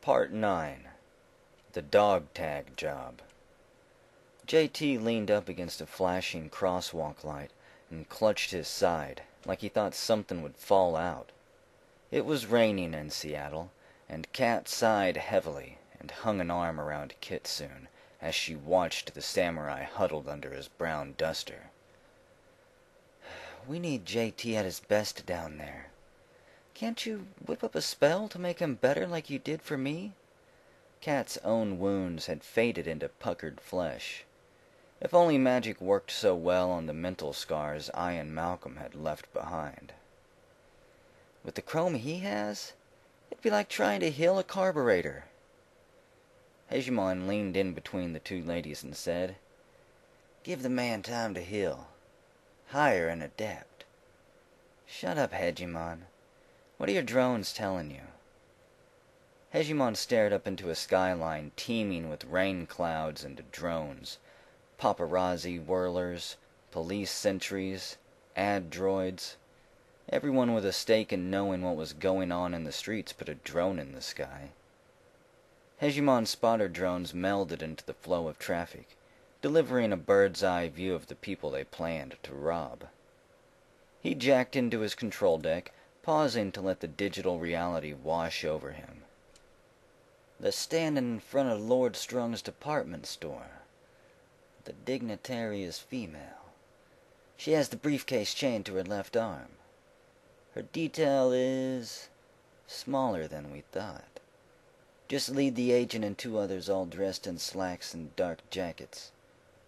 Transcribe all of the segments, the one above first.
Part 9. The Dog Tag Job. JT leaned up against a flashing crosswalk light and clutched his side, like he thought something would fall out. It was raining in Seattle, and Kat sighed heavily and hung an arm around Kitsune as she watched the samurai huddled under his brown duster. "We need JT at his best down there. Can't you whip up a spell to make him better like you did for me?" Kat's own wounds had faded into puckered flesh. If only magic worked so well on the mental scars I and Malcolm had left behind. "With the chrome he has, it'd be like trying to heal a carburetor." Hegemon leaned in between the two ladies and said, "Give the man time to heal. Hire an adept." "Shut up, Hegemon. What are your drones telling you?" Hegemon stared up into a skyline teeming with rain clouds and drones, paparazzi whirlers, police sentries, ad droids. Everyone with a stake in knowing what was going on in the streets put a drone in the sky. Hegemon's spotter drones melded into the flow of traffic, delivering a bird's-eye view of the people they planned to rob. He jacked into his control deck, pausing to let the digital reality wash over him. "They're standing in front of Lord Strung's department store. The dignitary is female. She has the briefcase chained to her left arm. Her detail is smaller than we thought. Just lead the agent and two others all dressed in slacks and dark jackets.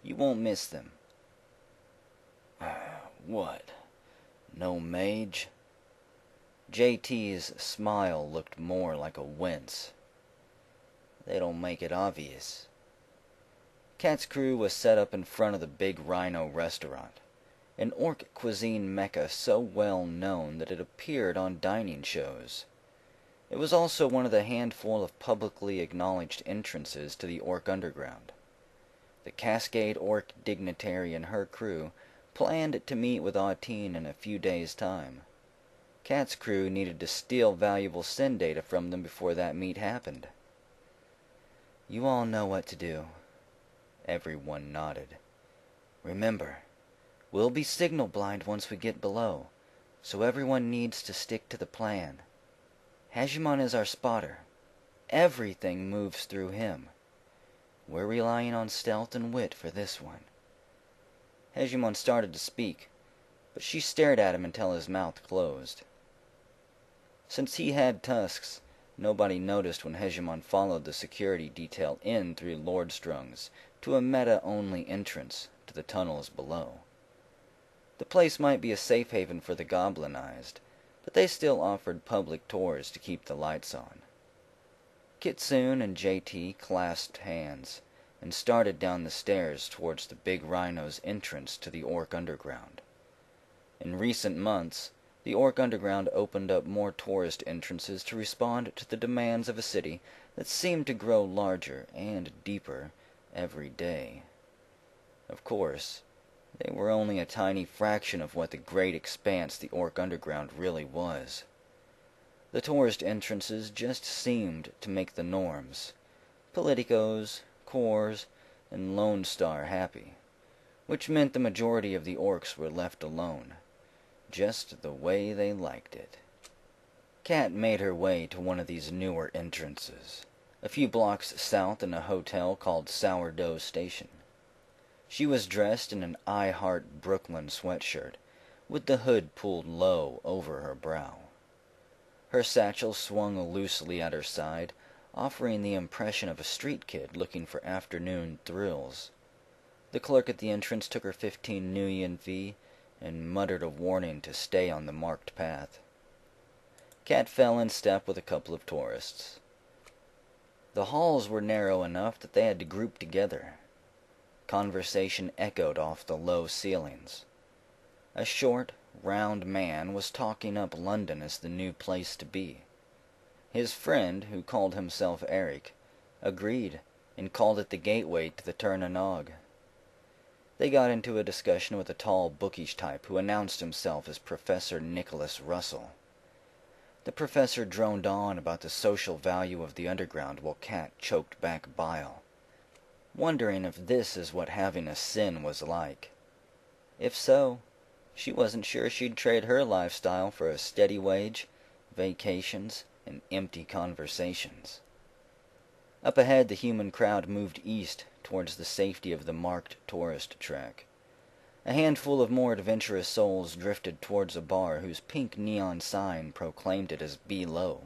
You won't miss them." "What? No mage?" JT's smile looked more like a wince. "They don't make it obvious." Kat's crew was set up in front of the Big Rhino restaurant, an orc cuisine mecca so well known that it appeared on dining shows. It was also one of the handful of publicly acknowledged entrances to the Orc Underground. The Cascade Orc dignitary and her crew planned to meet with Autine in a few days' time. Kat's crew needed to steal valuable SIN data from them before that meet happened. "You all know what to do." Everyone nodded. "Remember, we'll be signal blind once we get below, so everyone needs to stick to the plan. Hegemon is our spotter. Everything moves through him. We're relying on stealth and wit for this one." Hegemon started to speak, but she stared at him until his mouth closed. Since he had tusks, nobody noticed when Hegemon followed the security detail in through Lord Strung's to a meta-only entrance to the tunnels below. The place might be a safe haven for the goblinized, but they still offered public tours to keep the lights on. Kitsune and JT clasped hands and started down the stairs towards the Big Rhino's entrance to the Orc Underground. In recent months, the Orc Underground opened up more tourist entrances to respond to the demands of a city that seemed to grow larger and deeper every day. Of course, they were only a tiny fraction of what the great expanse the Orc Underground really was. The tourist entrances just seemed to make the norms, politicos, cores, and Lone Star happy, which meant the majority of the orcs were left alone, just the way they liked it. Kat made her way to one of these newer entrances, a few blocks south in a hotel called Sourdough Station. She was dressed in an I Heart Brooklyn sweatshirt, with the hood pulled low over her brow. Her satchel swung loosely at her side, offering the impression of a street kid looking for afternoon thrills. The clerk at the entrance took her 15 Nuyen fee and muttered a warning to stay on the marked path. Kat fell in step with a couple of tourists. The halls were narrow enough that they had to group together. Conversation echoed off the low ceilings. A short, round man was talking up London as the new place to be. His friend, who called himself Eric, agreed and called it the gateway to the Turnanog. They got into a discussion with a tall, bookish type who announced himself as Professor Nicholas Russell. The professor droned on about the social value of the underground while Kat choked back bile, wondering if this is what having a sin was like. If so, she wasn't sure she'd trade her lifestyle for a steady wage, vacations, and empty conversations. Up ahead, the human crowd moved east towards the safety of the marked tourist track. A handful of more adventurous souls drifted towards a bar whose pink neon sign proclaimed it as Below.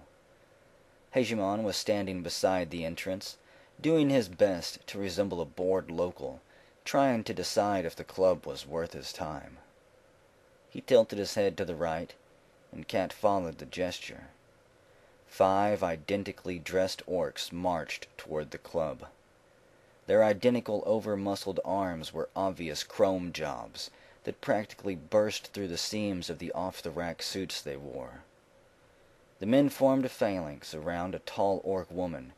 Hegemon was standing beside the entrance, doing his best to resemble a bored local, trying to decide if the club was worth his time. He tilted his head to the right, and Kat followed the gesture. 5 identically dressed orcs marched toward the club. Their identical over-muscled arms were obvious chrome jobs that practically burst through the seams of the off-the-rack suits they wore. The men formed a phalanx around a tall orc woman,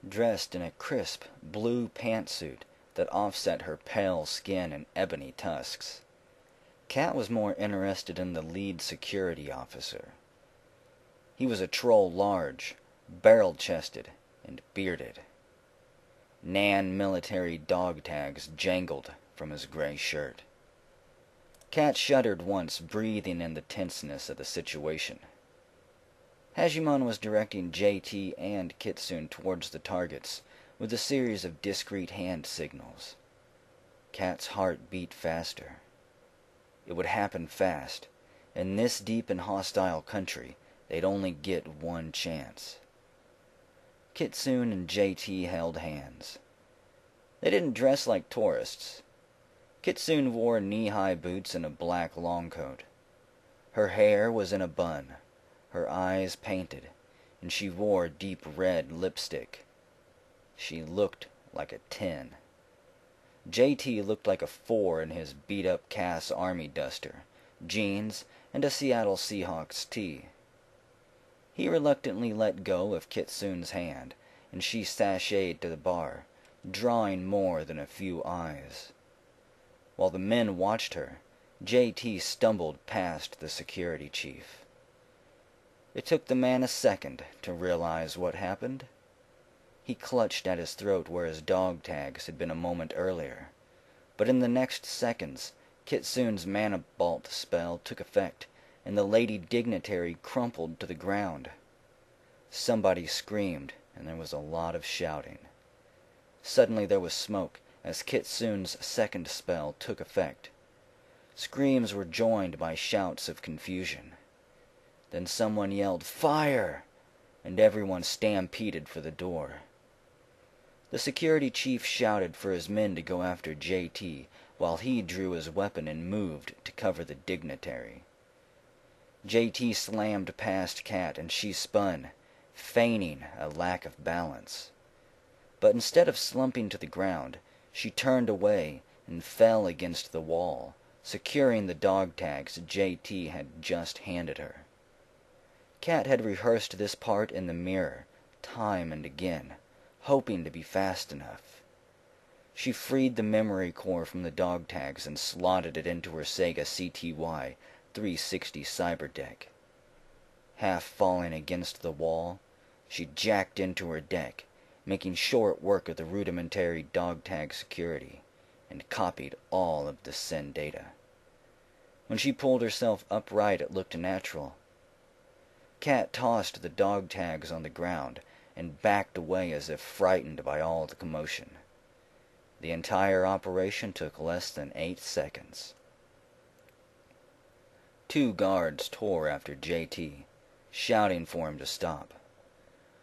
dressed in a crisp blue pantsuit that offset her pale skin and ebony tusks. Kat was more interested in the lead security officer. He was a troll large, barrel-chested, and bearded. Nan military dog tags jangled from his gray shirt. Kat shuddered once, breathing in the tenseness of the situation. Hegemon was directing JT and Kitsune towards the targets with a series of discreet hand signals. Kat's heart beat faster. It would happen fast. In this deep and hostile country, they'd only get one chance. Kitsune and JT held hands. They didn't dress like tourists. Kitsune wore knee-high boots and a black long coat. Her hair was in a bun, her eyes painted, and she wore deep red lipstick. She looked like a 10. JT looked like a 4 in his beat-up Cass Army duster, jeans, and a Seattle Seahawks tee. He reluctantly let go of Kitsune's hand, and she sashayed to the bar, drawing more than a few eyes. While the men watched her, JT stumbled past the security chief. It took the man a second to realize what happened. He clutched at his throat where his dog tags had been a moment earlier, but in the next seconds, Kitsune's mana bolt spell took effect, and the lady dignitary crumpled to the ground. Somebody screamed, and there was a lot of shouting. Suddenly there was smoke as Kitsune's second spell took effect. Screams were joined by shouts of confusion. Then someone yelled, "Fire!" and everyone stampeded for the door. The security chief shouted for his men to go after JT, while he drew his weapon and moved to cover the dignitary. JT slammed past Kat, and she spun, feigning a lack of balance. But instead of slumping to the ground, she turned away and fell against the wall, securing the dog tags JT had just handed her. Kat had rehearsed this part in the mirror, time and again, hoping to be fast enough. She freed the memory core from the dog tags and slotted it into her Sega CTY 360 Cyberdeck. Half falling against the wall, she jacked into her deck, making short work of the rudimentary dog tag security, and copied all of the SIN data. When she pulled herself upright, it looked natural. Kat tossed the dog tags on the ground and backed away as if frightened by all the commotion. The entire operation took less than 8 seconds. 2 guards tore after JT, shouting for him to stop.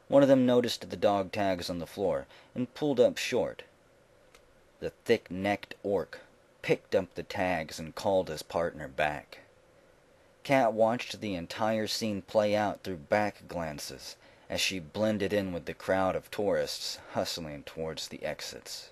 One of them noticed the dog tags on the floor and pulled up short. The thick-necked orc picked up the tags and called his partner back. Kat watched the entire scene play out through back glances as she blended in with the crowd of tourists hustling towards the exits.